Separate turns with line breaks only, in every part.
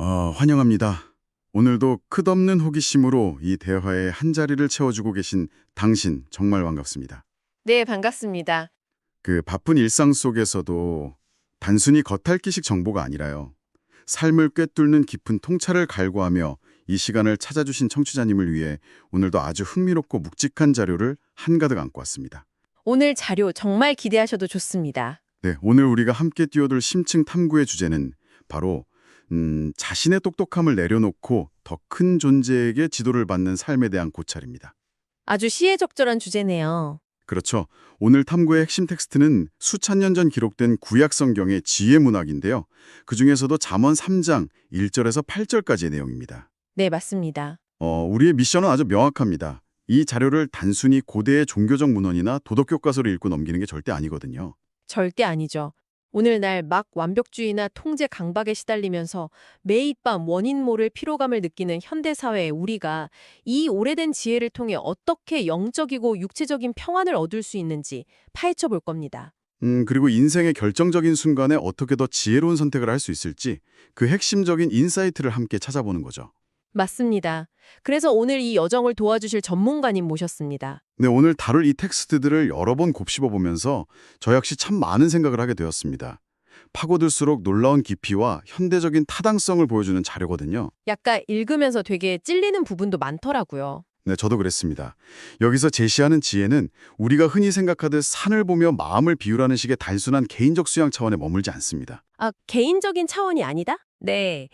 환영합니다. 오늘도 끝없는 호기심으로 이 대화의 한 자리를 채워주고 계신 당신 정말 반갑습니다.
네, 반갑습니다.
그 바쁜 일상 속에서도 단순히 겉핥기식 정보가 아니라요. 삶을 꿰뚫는 깊은 통찰을 갈구하며 이 시간을 찾아주신 청취자님을 위해 오늘도 아주 흥미롭고 묵직한 자료를 한가득 안고 왔습니다.
오늘 자료 정말 기대하셔도 좋습니다.
네, 오늘 우리가 함께 뛰어들 심층 탐구의 주제는 바로 자신의 똑똑함을 내려놓고 더 큰 존재에게 지도를 받는 삶에 대한 고찰입니다.
아주 시의적절한 주제네요.
그렇죠. 오늘 탐구의 핵심 텍스트는 수천 년 전 기록된 구약 성경의 지혜 문학인데요. 그중에서도 잠언 3장 1절에서 8절까지의 내용입니다.
네, 맞습니다.
우리의 미션은 아주 명확합니다. 이 자료를 단순히 고대의 종교적 문헌이나 도덕 교과서로 읽고 넘기는 게 절대 아니거든요.
절대 아니죠. 오늘날 막 완벽주의나 통제 강박에 시달리면서 매일 밤 원인 모를 피로감을 느끼는 현대사회의 우리가 이 오래된 지혜를 통해 어떻게 영적이고 육체적인 평안을 얻을 수 있는지 파헤쳐 볼 겁니다.
그리고 인생의 결정적인 순간에 어떻게 더 지혜로운 선택을 할 수 있을지 그 핵심적인 인사이트를 함께 찾아보는 거죠.
맞습니다. 그래서 오늘 이 여정을 도와주실 전문가님 모셨습니다.
네, 오늘 다룰 이 텍스트들을 여러 번 곱씹어보면서 저 역시 참 많은 생각을 하게 되었습니다. 파고들수록 놀라운 깊이와 현대적인 타당성을 보여주는 자료거든요.
약간 읽으면서 되게 찔리는 부분도 많더라고요.
네, 저도 그랬습니다. 여기서 제시하는 지혜는 우리가 흔히 생각하듯 산을 보며 마음을 비우라는 식의 단순한 개인적 수양 차원에 머물지 않습니다.
아, 개인적인 차원이 아니다? 네.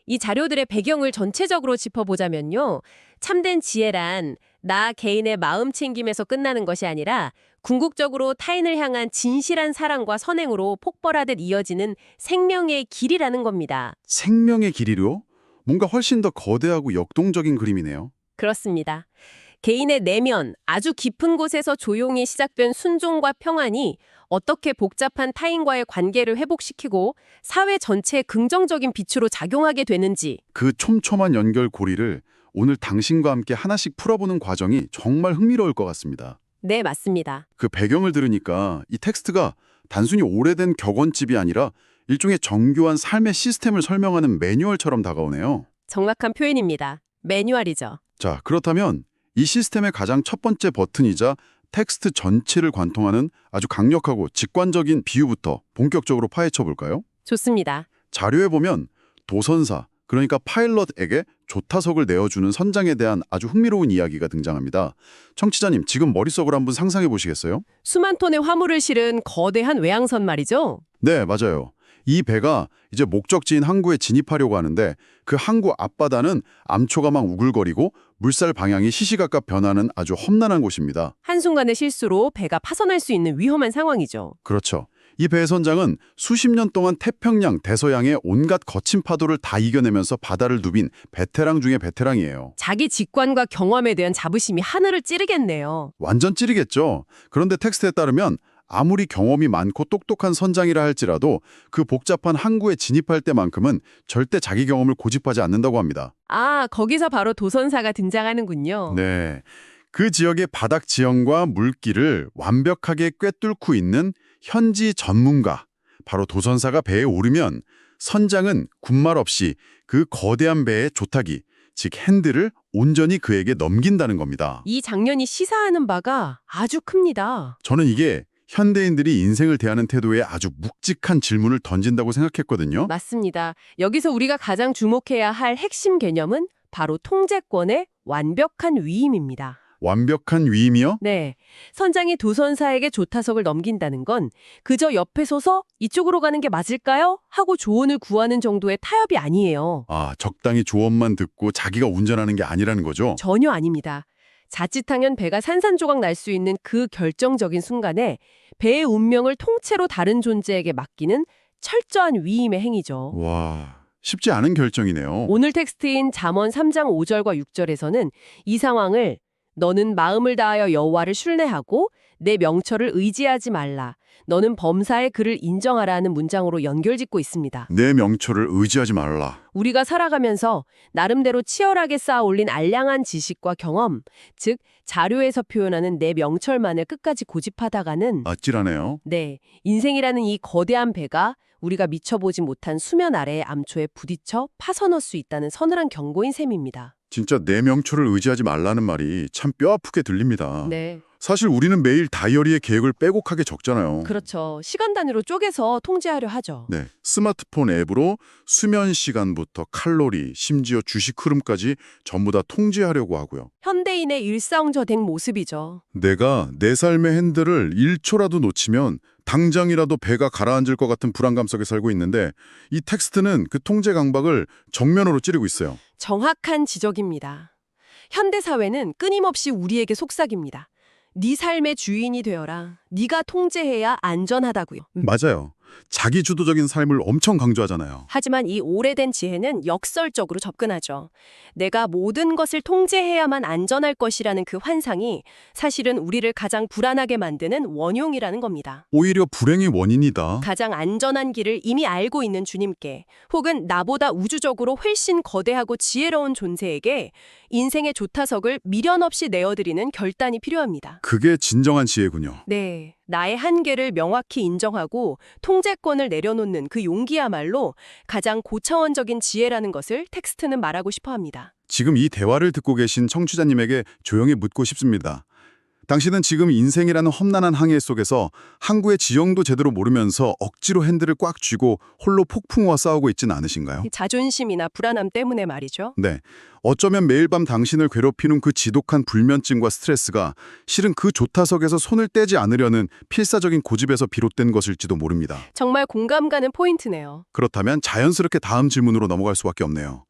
이 자료들의 배경을 전체적으로 짚어보자면요. 참된 지혜란 나 개인의 마음 챙김에서 끝나는 것이 아니라 궁극적으로 타인을 향한 진실한 사랑과 선행으로 폭발하듯 이어지는 생명의 길이라는 겁니다.
생명의 길이로 뭔가 훨씬 더 거대하고 역동적인 그림이네요.
그렇습니다. 개인의 내면, 아주 깊은 곳에서 조용히 시작된 순종과 평안이 어떻게 복잡한 타인과의 관계를 회복시키고 사회 전체에 긍정적인 빛으로 작용하게 되는지.
그 촘촘한 연결고리를 오늘 당신과 함께 하나씩 풀어보는 과정이 정말 흥미로울 것 같습니다.
네, 맞습니다.
그 배경을 들으니까 이 텍스트가 단순히 오래된 격언집이 아니라 일종의 정교한 삶의 시스템을 설명하는 매뉴얼처럼 다가오네요.
정확한 표현입니다. 매뉴얼이죠.
자, 그렇다면 이 시스템의 가장 첫 번째 버튼이자 텍스트 전체를 관통하는 아주 강력하고 직관적인 비유부터 본격적으로 파헤쳐 볼까요?
좋습니다.
자료에 보면 도선사, 그러니까 파일럿에게 조타석을 내어주는 선장에 대한 아주 흥미로운 이야기가 등장합니다. 청취자님, 지금 머릿속으로 한번 상상해 보시겠어요?
수만 톤의 화물을 실은 거대한 외항선 말이죠.
네, 맞아요. 이 배가 이제 목적지인 항구에 진입하려고 하는데 그 항구 앞바다는 암초가 막 우글거리고 물살 방향이 시시각각 변하는 아주 험난한 곳입니다.
한순간의 실수로 배가 파손할 수 있는 위험한 상황이죠.
그렇죠. 이 배의 선장은 수십 년 동안 태평양, 대서양의 온갖 거친 파도를 다 이겨내면서 바다를 누빈 베테랑 중에 베테랑이에요.
자기 직관과 경험에 대한 자부심이 하늘을 찌르겠네요.
완전 찌르겠죠. 그런데 텍스트에 따르면 아무리 경험이 많고 똑똑한 선장이라 할지라도 그 복잡한 항구에 진입할 때만큼은 절대 자기 경험을 고집하지 않는다고 합니다.
아, 거기서 바로 도선사가 등장하는군요.
네, 그 지역의 바닥 지형과 물길을 완벽하게 꿰뚫고 있는 현지 전문가, 바로 도선사가 배에 오르면 선장은 군말 없이 그 거대한 배의 조타기, 즉 핸들을 온전히 그에게 넘긴다는 겁니다.
이 장면이 시사하는 바가 아주 큽니다.
저는 이게 현대인들이 인생을 대하는 태도에 아주 묵직한 질문을 던진다고 생각했거든요.
맞습니다. 여기서 우리가 가장 주목해야 할 핵심 개념은 바로 통제권의 완벽한 위임입니다.
완벽한 위임이요?
네. 선장이 도선사에게 조타석을 넘긴다는 건 그저 옆에 서서 이쪽으로 가는 게 맞을까요? 하고 조언을 구하는 정도의 타협이 아니에요.
아, 적당히 조언만 듣고 자기가 운전하는 게 아니라는 거죠?
전혀 아닙니다. 자칫하면 배가 산산조각 날 수 있는 그 결정적인 순간에 배의 운명을 통째로 다른 존재에게 맡기는 철저한 위임의 행위죠.
와, 쉽지 않은 결정이네요.
오늘 텍스트인 잠언 3장 5절과 6절에서는 이 상황을 너는 마음을 다하여 여호와를 쥘내하고 내 명철을 의지하지 말라. 너는 범사의 그를 인정하라는 문장으로 연결짓고 있습니다.
내 명철을 의지하지 말라.
우리가 살아가면서 나름대로 치열하게 쌓아올린 알량한 지식과 경험, 즉 자료에서 표현하는 내 명철만을 끝까지 고집하다가는
아찔하네요.
네, 인생이라는 이 거대한 배가 우리가 미쳐보지 못한 수면 아래의 암초에 부딪혀 파서넣을 수 있다는 서늘한 경고인 셈입니다.
진짜 내 명초를 의지하지 말라는 말이 참 뼈아프게 들립니다.
네.
사실 우리는 매일 다이어리에 계획을 빼곡하게 적잖아요.
그렇죠. 시간 단위로 쪼개서 통제하려 하죠.
네, 스마트폰 앱으로 수면 시간부터 칼로리, 심지어 주식 흐름까지 전부 다 통제하려고 하고요.
현대인의 일상저택 모습이죠.
내가 내 삶의 핸들을 1초라도 놓치면 당장이라도 배가 가라앉을 것 같은 불안감 속에 살고 있는데 이 텍스트는 그 통제 강박을 정면으로 찌르고 있어요.
정확한 지적입니다. 현대사회는 끊임없이 우리에게 속삭입니다. 네 삶의 주인이 되어라. 네가 통제해야 안전하다고요.
맞아요. 자기주도적인 삶을 엄청 강조하잖아요.
하지만 이 오래된 지혜는 역설적으로 접근하죠. 내가 모든 것을 통제해야만 안전할 것이라는 그 환상이 사실은 우리를 가장 불안하게 만드는 원흉이라는 겁니다.
오히려 불행의 원인이다.
가장 안전한 길을 이미 알고 있는 주님께 혹은 나보다 우주적으로 훨씬 거대하고 지혜로운 존재에게 인생의 조타석을 미련 없이 내어드리는 결단이 필요합니다.
그게 진정한 지혜군요.
네, 나의 한계를 명확히 인정하고 통제권을 내려놓는 그 용기야말로 가장 고차원적인 지혜라는 것을 텍스트는 말하고 싶어 합니다.
지금 이 대화를 듣고 계신 청취자님에게 조용히 묻고 싶습니다. 당신은 지금 인생이라는 험난한 항해 속에서 항구의 지형도 제대로 모르면서 억지로 핸들을 꽉 쥐고 홀로 폭풍우와 싸우고 있진 않으신가요?
자존심이나 불안함 때문에 말이죠.
네. 어쩌면 매일 밤 당신을 괴롭히는 그 지독한 불면증과 스트레스가 실은 그 조타석에서 손을 떼지 않으려는 필사적인 고집에서 비롯된 것일지도 모릅니다.
정말 공감 가는 포인트네요.
그렇다면 자연스럽게 다음 질문으로 넘어갈 수밖에 없네요.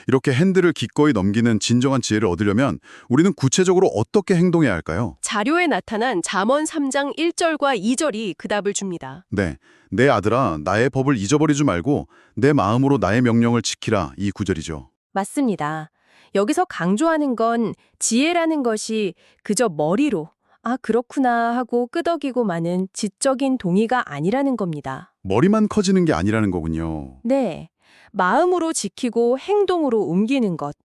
이렇게 핸들을 기꺼이 넘기는 진정한 지혜를 얻으려면 우리는 구체적으로 어떻게 행동해야 할까요?
자료에 나타난 잠언 3장 1절과 2절이 그 답을 줍니다.
네, 내 아들아 나의 법을 잊어버리지 말고 내 마음으로 나의 명령을 지키라 이 구절이죠.
맞습니다. 여기서 강조하는 건 지혜라는 것이 그저 머리로 그렇구나 하고 끄덕이고 마는 지적인 동의가 아니라는 겁니다.
머리만 커지는 게 아니라는 거군요.
네, 마음으로 지키고 행동으로 옮기는 것,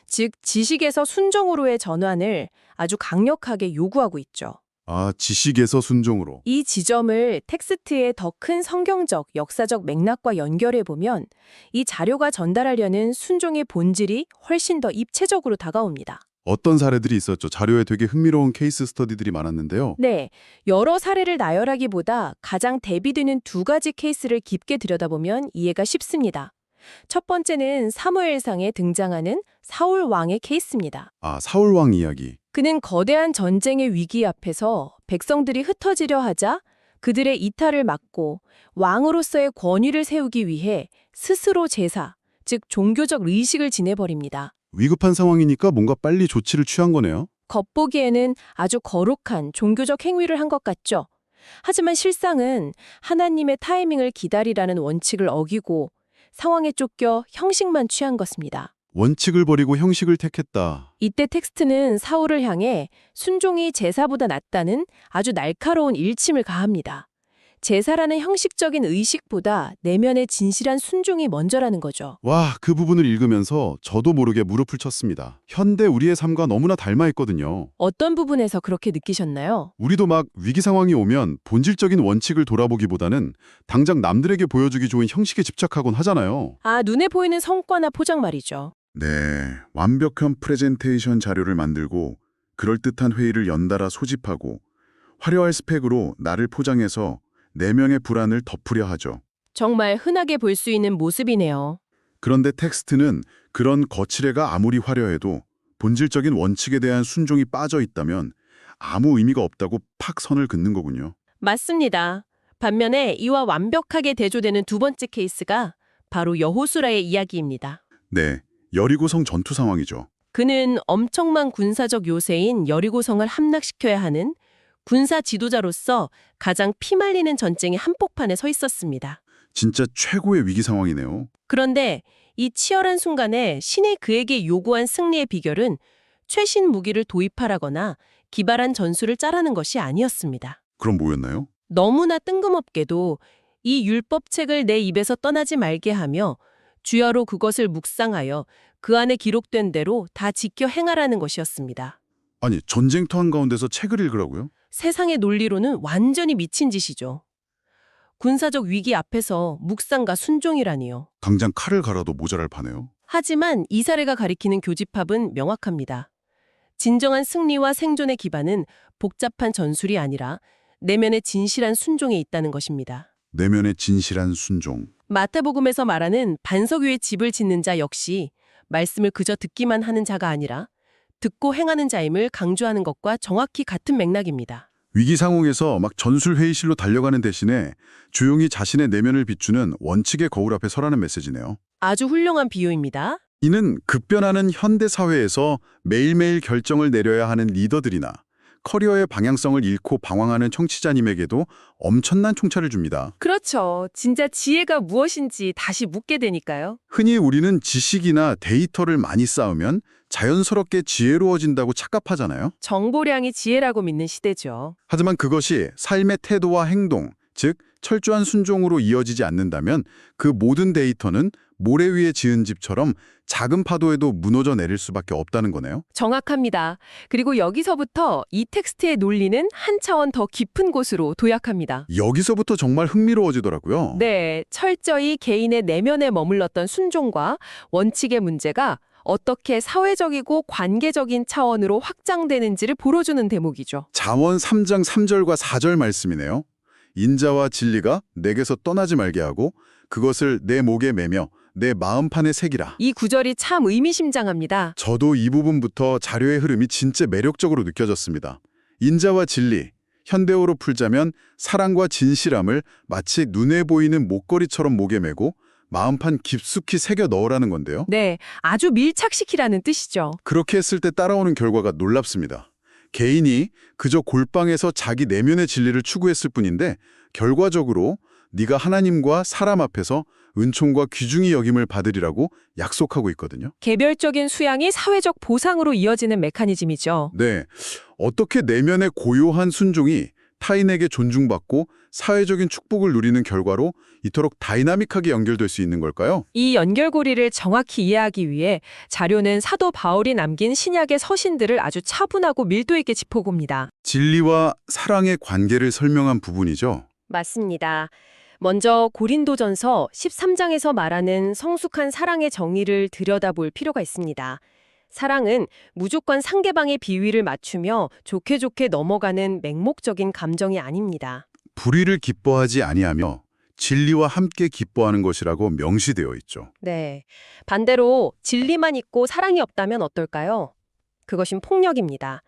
즉 지식에서 순종으로의 전환을 아주 강력하게 요구하고 있죠.
지식에서 순종으로.
이 지점을 텍스트의 더 큰 성경적, 역사적 맥락과 연결해보면 이 자료가 전달하려는 순종의 본질이 훨씬 더 입체적으로 다가옵니다.
어떤 사례들이 있었죠? 자료에 되게 흥미로운 케이스 스터디들이 많았는데요.
네, 여러 사례를 나열하기보다 가장 대비되는 두 가지 케이스를 깊게 들여다보면 이해가 쉽습니다. 첫 번째는 사무엘상에 등장하는 사울 왕의 케이스입니다.
사울 왕 이야기.
그는 거대한 전쟁의 위기 앞에서 백성들이 흩어지려 하자 그들의 이탈을 막고 왕으로서의 권위를 세우기 위해 스스로 제사, 즉 종교적 의식을 지내버립니다.
위급한 상황이니까 뭔가 빨리 조치를 취한 거네요.
겉보기에는 아주 거룩한 종교적 행위를 한 것 같죠. 하지만 실상은 하나님의 타이밍을 기다리라는 원칙을 어기고 상황에 쫓겨 형식만 취한 것입니다.
원칙을 버리고 형식을 택했다.
이때 텍스트는 사울을 향해 순종이 제사보다 낫다는 아주 날카로운 일침을 가합니다. 제사라는 형식적인 의식보다 내면의 진실한 순종이 먼저라는 거죠.
와, 그 부분을 읽으면서 저도 모르게 무릎을 쳤습니다. 현대 우리의 삶과 너무나 닮아 있거든요.
어떤 부분에서 그렇게 느끼셨나요?
우리도 막 위기 상황이 오면 본질적인 원칙을 돌아보기보다는 당장 남들에게 보여주기 좋은 형식에 집착하곤 하잖아요.
눈에 보이는 성과나 포장 말이죠.
네, 완벽한 프레젠테이션 자료를 만들고 그럴듯한 회의를 연달아 소집하고 화려할 스펙으로 나를 포장해서 내면의 불안을 덮으려 하죠.
정말 흔하게 볼 수 있는 모습이네요.
그런데 텍스트는 그런 거칠애가 아무리 화려해도 본질적인 원칙에 대한 순종이 빠져 있다면 아무 의미가 없다고 팍 선을 긋는 거군요.
맞습니다. 반면에 이와 완벽하게 대조되는 두 번째 케이스가 바로 여호수아의 이야기입니다.
네, 여리고성 전투 상황이죠.
그는 엄청난 군사적 요새인 여리고성을 함락시켜야 하는 군사 지도자로서 가장 피말리는 전쟁의 한복판에 서 있었습니다.
진짜 최고의 위기 상황이네요.
그런데 이 치열한 순간에 신이 그에게 요구한 승리의 비결은 최신 무기를 도입하라거나 기발한 전술을 짜라는 것이 아니었습니다.
그럼 뭐였나요?
너무나 뜬금없게도 이 율법책을 내 입에서 떠나지 말게 하며 주야로 그것을 묵상하여 그 안에 기록된 대로 다 지켜 행하라는 것이었습니다.
아니, 전쟁터 한가운데서 책을 읽으라고요?
세상의 논리로는 완전히 미친 짓이죠. 군사적 위기 앞에서 묵상과 순종이라니요.
당장 칼을 갈아도 모자랄 파네요.
하지만 이 사례가 가리키는 교집합은 명확합니다. 진정한 승리와 생존의 기반은 복잡한 전술이 아니라 내면의 진실한 순종에 있다는 것입니다.
내면의 진실한 순종.
마태복음에서 말하는 반석 위에 집을 짓는 자 역시 말씀을 그저 듣기만 하는 자가 아니라 듣고 행하는 자임을 강조하는 것과 정확히 같은 맥락입니다.
위기 상황에서 막 전술 회의실로 달려가는 대신에 조용히 자신의 내면을 비추는 원칙의 거울 앞에 서라는 메시지네요.
아주 훌륭한 비유입니다.
이는 급변하는 현대 사회에서 매일매일 결정을 내려야 하는 리더들이나 커리어의 방향성을 잃고 방황하는 청취자님에게도 엄청난 총차를 줍니다.
그렇죠. 진짜 지혜가 무엇인지 다시 묻게 되니까요.
흔히 우리는 지식이나 데이터를 많이 쌓으면 자연스럽게 지혜로워진다고 착각하잖아요.
정보량이 지혜라고 믿는 시대죠.
하지만 그것이 삶의 태도와 행동, 즉 철저한 순종으로 이어지지 않는다면 그 모든 데이터는 모래 위에 지은 집처럼 작은 파도에도 무너져 내릴 수밖에 없다는 거네요.
정확합니다. 그리고 여기서부터 이 텍스트의 논리는 한 차원 더 깊은 곳으로 도약합니다.
여기서부터 정말 흥미로워지더라고요.
네, 철저히 개인의 내면에 머물렀던 순종과 원칙의 문제가 어떻게 사회적이고 관계적인 차원으로 확장되는지를 보여주는 대목이죠.
잠언 3장 3절과 4절 말씀이네요. 인자와 진리가 내게서 떠나지 말게 하고 그것을 내 목에 매며 내 마음판에 새기라.
이 구절이 참 의미심장합니다.
저도 이 부분부터 자료의 흐름이 진짜 매력적으로 느껴졌습니다. 인자와 진리, 현대어로 풀자면 사랑과 진실함을 마치 눈에 보이는 목걸이처럼 목에 매고 마음판 깊숙이 새겨 넣으라는 건데요.
네, 아주 밀착시키라는 뜻이죠.
그렇게 했을 때 따라오는 결과가 놀랍습니다. 개인이 그저 골방에서 자기 내면의 진리를 추구했을 뿐인데 결과적으로 네가 하나님과 사람 앞에서 은총과 귀중히 여김을 받으리라고 약속하고 있거든요.
개별적인 수양이 사회적 보상으로 이어지는 메커니즘이죠.
네, 어떻게 내면의 고요한 순종이 타인에게 존중받고 사회적인 축복을 누리는 결과로 이토록 다이나믹하게 연결될 수 있는 걸까요?
이 연결고리를 정확히 이해하기 위해 자료는 사도 바울이 남긴 신약의 서신들을 아주 차분하고 밀도 있게 짚어봅니다.
진리와 사랑의 관계를 설명한 부분이죠.
맞습니다. 먼저 고린도전서 13장에서 말하는 성숙한 사랑의 정의를 들여다볼 필요가 있습니다. 사랑은 무조건 상대방의 비위를 맞추며 좋게 좋게 넘어가는 맹목적인 감정이 아닙니다.
불의를 기뻐하지 아니하며 진리와 함께 기뻐하는 것이라고 명시되어 있죠.
네. 반대로 진리만 있고 사랑이 없다면 어떨까요? 그것은 폭력입니다.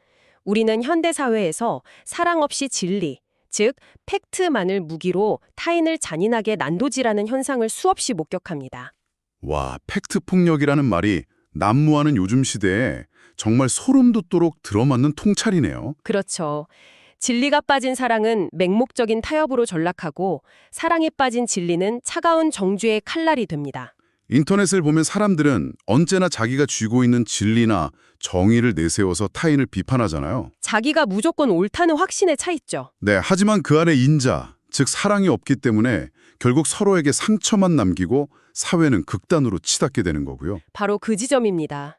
우리는 현대 사회에서 사랑 없이 진리, 즉 팩트만을 무기로 타인을 잔인하게 난도질하는 현상을 수없이 목격합니다.
와, 팩트 폭력이라는 말이 난무하는 요즘 시대에 정말 소름 돋도록 들어맞는 통찰이네요.
그렇죠. 진리가 빠진 사랑은 맹목적인 타협으로 전락하고 사랑에 빠진 진리는 차가운 정죄의 칼날이 됩니다.
인터넷을 보면 사람들은 언제나 자기가 쥐고 있는 진리나 정의를 내세워서 타인을 비판하잖아요.
자기가 무조건 옳다는 확신에 차 있죠.
네, 하지만 그 안에 인자, 즉 사랑이 없기 때문에 결국 서로에게 상처만 남기고 사회는 극단으로 치닫게 되는 거고요.
바로 그 지점입니다.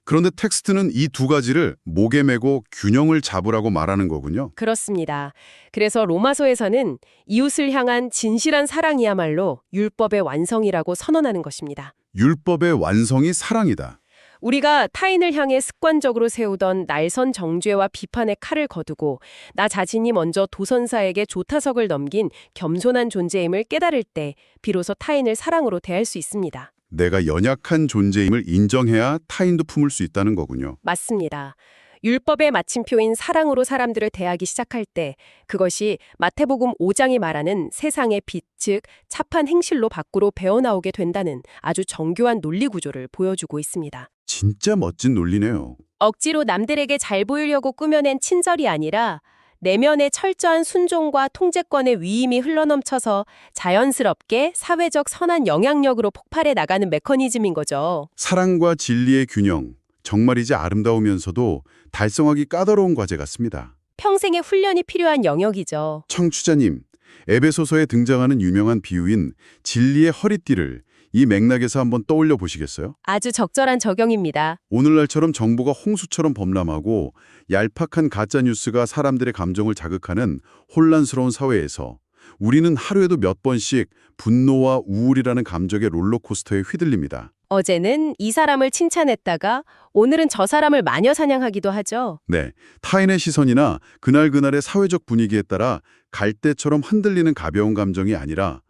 그런데 텍스트는 이 두 가지를 목에 매고 균형을 잡으라고 말하는 거군요.
그렇습니다. 그래서 로마서에서는 이웃을 향한 진실한 사랑이야말로 율법의 완성이라고 선언하는 것입니다.
율법의 완성이 사랑이다.
우리가 타인을 향해 습관적으로 세우던 날선 정죄와 비판의 칼을 거두고 나 자신이 먼저 도선사에게 조타석을 넘긴 겸손한 존재임을 깨달을 때 비로소 타인을 사랑으로 대할 수 있습니다.
내가 연약한 존재임을 인정해야 타인도 품을 수 있다는 거군요.
맞습니다. 율법의 마침표인 사랑으로 사람들을 대하기 시작할 때 그것이 마태복음 5장이 말하는 세상의 빛, 즉 착한 행실로 밖으로 배어나오게 된다는 아주 정교한 논리 구조를 보여주고 있습니다.
진짜 멋진 논리네요.
억지로 남들에게 잘 보이려고 꾸며낸 친절이 아니라 내면의 철저한 순종과 통제권의 위임이 흘러넘쳐서 자연스럽게 사회적 선한 영향력으로 폭발해 나가는 메커니즘인 거죠.
사랑과 진리의 균형, 정말이지 아름다우면서도 달성하기 까다로운 과제 같습니다.
평생의 훈련이 필요한 영역이죠.
청취자님, 에베소서에 등장하는 유명한 비유인 진리의 허리띠를 이 맥락에서 한번 떠올려 보시겠어요?
아주 적절한 적용입니다.
오늘날처럼 정보가 홍수처럼 범람하고 얄팍한 가짜뉴스가 사람들의 감정을 자극하는 혼란스러운 사회에서 우리는 하루에도 몇 번씩 분노와 우울이라는 감정의 롤러코스터에 휘둘립니다.
어제는 이 사람을 칭찬했다가 오늘은 저 사람을 마녀 사냥하기도 하죠.
네, 타인의 시선이나 그날그날의 사회적 분위기에 따라 갈대처럼 흔들리는 가벼운 감정이 아니라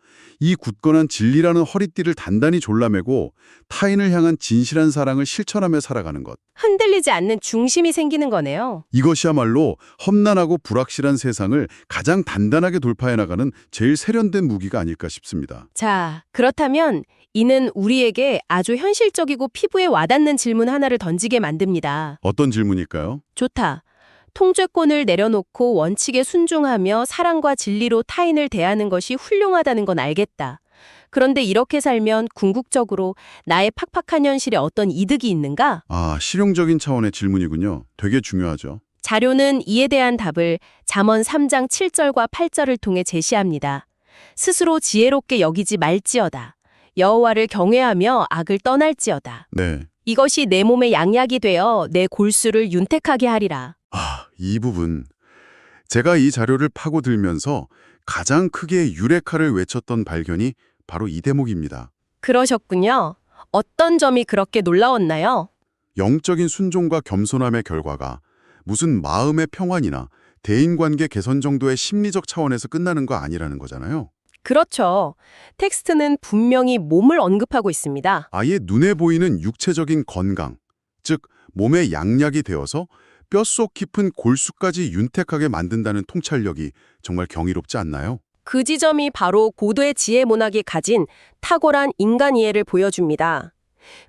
이 굳건한 진리라는 허리띠를 단단히 졸라매고 타인을 향한 진실한 사랑을 실천하며 살아가는 것.
흔들리지 않는 중심이 생기는 거네요.
이것이야말로 험난하고 불확실한 세상을 가장 단단하게 돌파해 나가는 제일 세련된 무기가 아닐까 싶습니다.
자, 그렇다면 이는 우리에게 아주 현실적이고 피부에 와닿는 질문 하나를 던지게 만듭니다.
어떤 질문일까요?
좋다. 통제권을 내려놓고 원칙에 순종하며 사랑과 진리로 타인을 대하는 것이 훌륭하다는 건 알겠다. 그런데 이렇게 살면 궁극적으로 나의 팍팍한 현실에 어떤 이득이 있는가?
아, 실용적인 차원의 질문이군요. 되게 중요하죠.
자료는 이에 대한 답을 잠언 3장 7절과 8절을 통해 제시합니다. 스스로 지혜롭게 여기지 말지어다. 여호와를 경외하며 악을 떠날지어다.
네.
이것이 내 몸의 양약이 되어 내 골수를 윤택하게 하리라.
아, 이 부분. 제가 이 자료를 파고들면서 가장 크게 유레카를 외쳤던 발견이 바로 이 대목입니다.
그러셨군요. 어떤 점이 그렇게 놀라웠나요?
영적인 순종과 겸손함의 결과가 무슨 마음의 평안이나 대인관계 개선 정도의 심리적 차원에서 끝나는 거 아니라는 거잖아요.
그렇죠. 텍스트는 분명히 몸을 언급하고 있습니다.
아예 눈에 보이는 육체적인 건강, 즉 몸의 양약이 되어서 뼛속 깊은 골수까지 윤택하게 만든다는 통찰력이 정말 경이롭지 않나요?
그 지점이 바로 고도의 지혜 문학이 가진 탁월한 인간 이해를 보여줍니다.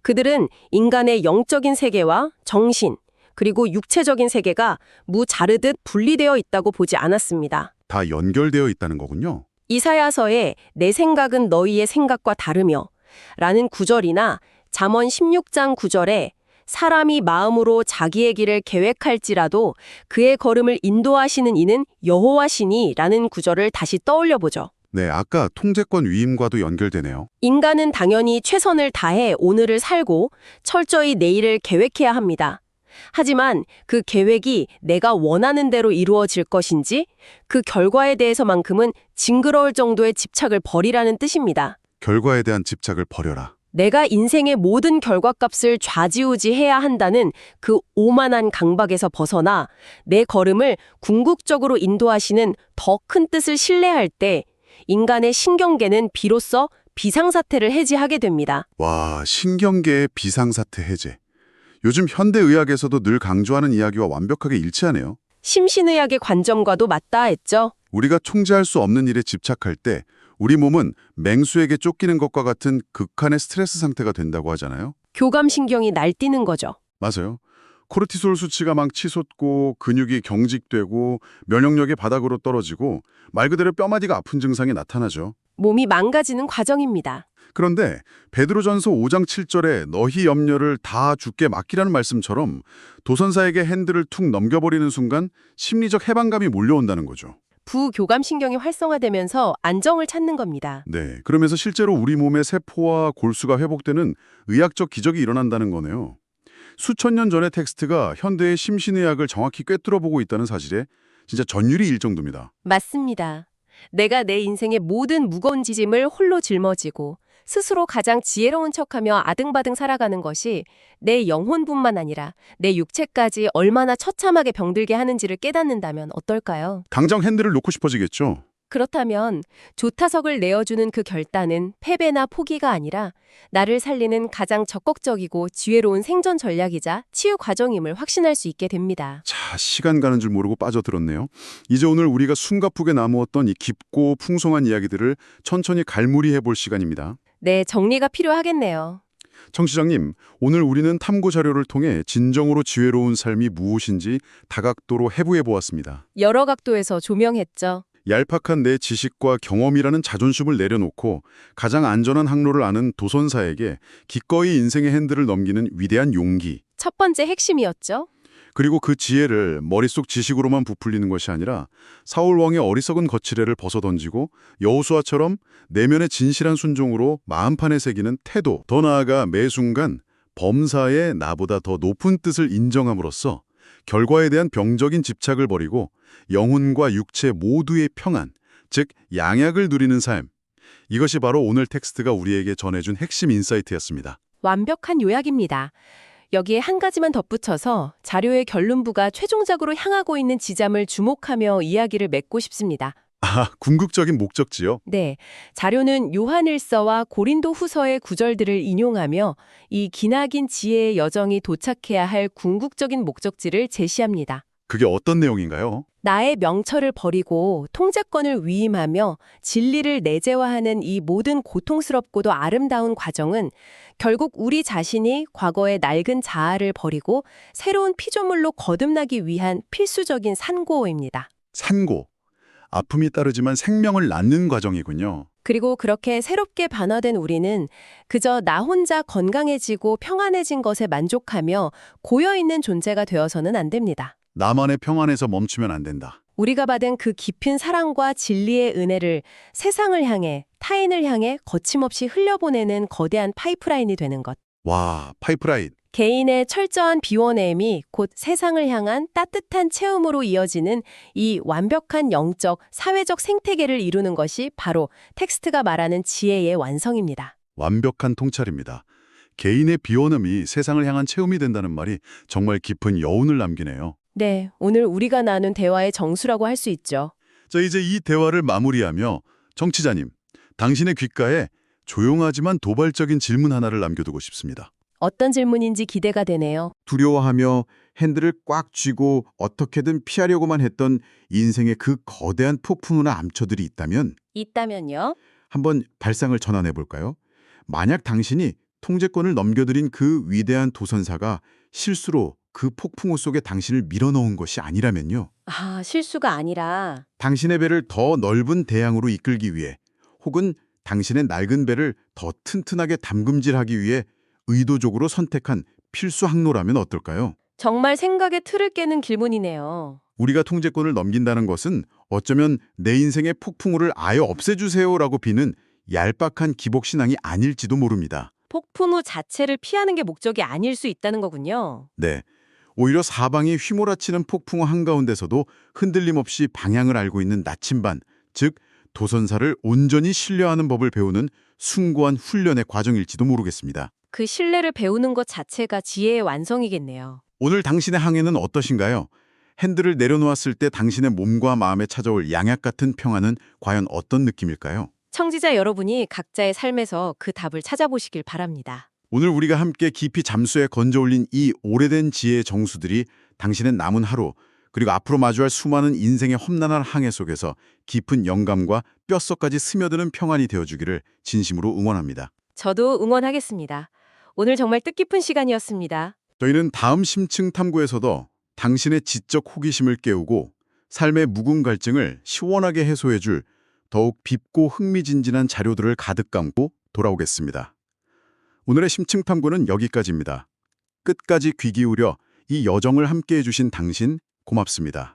그들은 인간의 영적인 세계와 정신, 그리고 육체적인 세계가 무자르듯 분리되어 있다고 보지 않았습니다.
다 연결되어 있다는 거군요.
이사야서의 내 생각은 너희의 생각과 다르며 라는 구절이나 잠언 16장 9절에 사람이 마음으로 자기의 길을 계획할지라도 그의 걸음을 인도하시는 이는 여호와시니 라는 구절을 다시 떠올려 보죠.
네, 아까 통제권 위임과도 연결되네요.
인간은 당연히 최선을 다해 오늘을 살고 철저히 내일을 계획해야 합니다. 하지만 그 계획이 내가 원하는 대로 이루어질 것인지 그 결과에 대해서만큼은 징그러울 정도의 집착을 버리라는 뜻입니다.
결과에 대한 집착을 버려라.
내가 인생의 모든 결과값을 좌지우지해야 한다는 그 오만한 강박에서 벗어나 내 걸음을 궁극적으로 인도하시는 더 큰 뜻을 신뢰할 때 인간의 신경계는 비로소 비상사태를 해지하게 됩니다.
와, 신경계의 비상사태 해제. 요즘 현대의학에서도 늘 강조하는 이야기와 완벽하게 일치하네요.
심신의학의 관점과도 맞닿아 했죠.
우리가 통제할 수 없는 일에 집착할 때 우리 몸은 맹수에게 쫓기는 것과 같은 극한의 스트레스 상태가 된다고 하잖아요.
교감신경이 날뛰는 거죠.
맞아요. 코르티솔 수치가 막 치솟고 근육이 경직되고 면역력이 바닥으로 떨어지고 말 그대로 뼈마디가 아픈 증상이 나타나죠.
몸이 망가지는 과정입니다.
그런데 베드로전서 5장 7절에 너희 염려를 다 주께 맡기라는 말씀처럼 도선사에게 핸들을 툭 넘겨버리는 순간 심리적 해방감이 몰려온다는 거죠.
부교감신경이 활성화되면서 안정을 찾는 겁니다.
네, 그러면서 실제로 우리 몸의 세포와 골수가 회복되는 의학적 기적이 일어난다는 거네요. 수천 년 전의 텍스트가 현대의 심신의학을 정확히 꿰뚫어보고 있다는 사실에 진짜 전율이 일 정도입니다.
맞습니다. 내가 내 인생의 모든 무거운 지짐을 홀로 짊어지고 스스로 가장 지혜로운 척하며 아등바등 살아가는 것이 내 영혼뿐만 아니라 내 육체까지 얼마나 처참하게 병들게 하는지를 깨닫는다면 어떨까요?
당장 핸들을 놓고 싶어지겠죠.
그렇다면 조타석을 내어주는 그 결단은 패배나 포기가 아니라 나를 살리는 가장 적극적이고 지혜로운 생존 전략이자 치유 과정임을 확신할 수 있게 됩니다.
자, 시간 가는 줄 모르고 빠져들었네요. 이제 오늘 우리가 숨가쁘게 나누었던 이 깊고 풍성한 이야기들을 천천히 갈무리해 볼 시간입니다.
네, 정리가 필요하겠네요.
청취자님, 오늘 우리는 탐구 자료를 통해 진정으로 지혜로운 삶이 무엇인지 다각도로 해부해 보았습니다.
여러 각도에서 조명했죠.
얄팍한 내 지식과 경험이라는 자존심을 내려놓고 가장 안전한 항로를 아는 도선사에게 기꺼이 인생의 핸들을 넘기는 위대한 용기.
첫 번째 핵심이었죠.
그리고 그 지혜를 머릿속 지식으로만 부풀리는 것이 아니라 사울 왕의 어리석은 거칠애를 벗어던지고 여호수아처럼 내면의 진실한 순종으로 마음판에 새기는 태도. 더 나아가 매 순간 범사에 나보다 더 높은 뜻을 인정함으로써 결과에 대한 병적인 집착을 버리고 영혼과 육체 모두의 평안, 즉 양약을 누리는 삶. 이것이 바로 오늘 텍스트가 우리에게 전해준 핵심 인사이트였습니다.
완벽한 요약입니다. 여기에 한 가지만 덧붙여서 자료의 결론부가 최종적으로 향하고 있는 지점을 주목하며 이야기를 맺고 싶습니다.
궁극적인 목적지요?
네, 자료는 요한일서와 고린도 후서의 구절들을 인용하며 이 기나긴 지혜의 여정이 도착해야 할 궁극적인 목적지를 제시합니다.
그게 어떤 내용인가요?
나의 명철을 버리고 통제권을 위임하며 진리를 내재화하는 이 모든 고통스럽고도 아름다운 과정은 결국 우리 자신이 과거의 낡은 자아를 버리고 새로운 피조물로 거듭나기 위한 필수적인 산고입니다.
산고. 아픔이 따르지만 생명을 낳는 과정이군요.
그리고 그렇게 새롭게 반화된 우리는 그저 나 혼자 건강해지고 평안해진 것에 만족하며 고여있는 존재가 되어서는 안 됩니다.
나만의 평안에서 멈추면 안 된다.
우리가 받은 그 깊은 사랑과 진리의 은혜를 세상을 향해, 타인을 향해 거침없이 흘려보내는 거대한 파이프라인이 되는 것.
와, 파이프라인.
개인의 철저한 비워냄이 곧 세상을 향한 따뜻한 체험으로 이어지는 이 완벽한 영적, 사회적 생태계를 이루는 것이 바로 텍스트가 말하는 지혜의 완성입니다.
완벽한 통찰입니다. 개인의 비워냄이 세상을 향한 체험이 된다는 말이 정말 깊은 여운을 남기네요.
네, 오늘 우리가 나눈 대화의 정수라고 할 수 있죠.
자, 이제 이 대화를 마무리하며 정치자님, 당신의 귓가에 조용하지만 도발적인 질문 하나를 남겨두고 싶습니다.
어떤 질문인지 기대가 되네요.
두려워하며 핸들을 꽉 쥐고 어떻게든 피하려고만 했던 인생의 그 거대한 폭풍우나 암초들이
있다면요?
한번 발상을 전환해 볼까요? 만약 당신이 통제권을 넘겨드린 그 위대한 도선사가 실수로 그 폭풍우 속에 당신을 밀어넣은 것이 아니라면요.
실수가 아니라
당신의 배를 더 넓은 대양으로 이끌기 위해 혹은 당신의 낡은 배를 더 튼튼하게 담금질하기 위해 의도적으로 선택한 필수 항로라면 어떨까요?
정말 생각의 틀을 깨는 질문이네요.
우리가 통제권을 넘긴다는 것은 어쩌면 내 인생의 폭풍우를 아예 없애주세요라고 비는 얄팍한 기복신앙이 아닐지도 모릅니다.
폭풍우 자체를 피하는 게 목적이 아닐 수 있다는 거군요.
네. 오히려 사방이 휘몰아치는 폭풍우 한가운데서도 흔들림 없이 방향을 알고 있는 나침반, 즉 도선사를 온전히 신뢰하는 법을 배우는 숭고한 훈련의 과정일지도 모르겠습니다.
그 신뢰를 배우는 것 자체가 지혜의 완성이겠네요.
오늘 당신의 항해는 어떠신가요? 핸들을 내려놓았을 때 당신의 몸과 마음에 찾아올 양약 같은 평안은 과연 어떤 느낌일까요?
청취자 여러분이 각자의 삶에서 그 답을 찾아보시길 바랍니다.
오늘 우리가 함께 깊이 잠수에 건져올린 이 오래된 지혜의 정수들이 당신의 남은 하루, 그리고 앞으로 마주할 수많은 인생의 험난한 항해 속에서 깊은 영감과 뼛속까지 스며드는 평안이 되어주기를 진심으로 응원합니다.
저도 응원하겠습니다. 오늘 정말 뜻깊은 시간이었습니다.
저희는 다음 심층 탐구에서도 당신의 지적 호기심을 깨우고 삶의 묵은 갈증을 시원하게 해소해줄 더욱 깊고 흥미진진한 자료들을 가득 감고 돌아오겠습니다. 오늘의 심층 탐구는 여기까지입니다. 끝까지 귀 기울여 이 여정을 함께해 주신 당신 고맙습니다.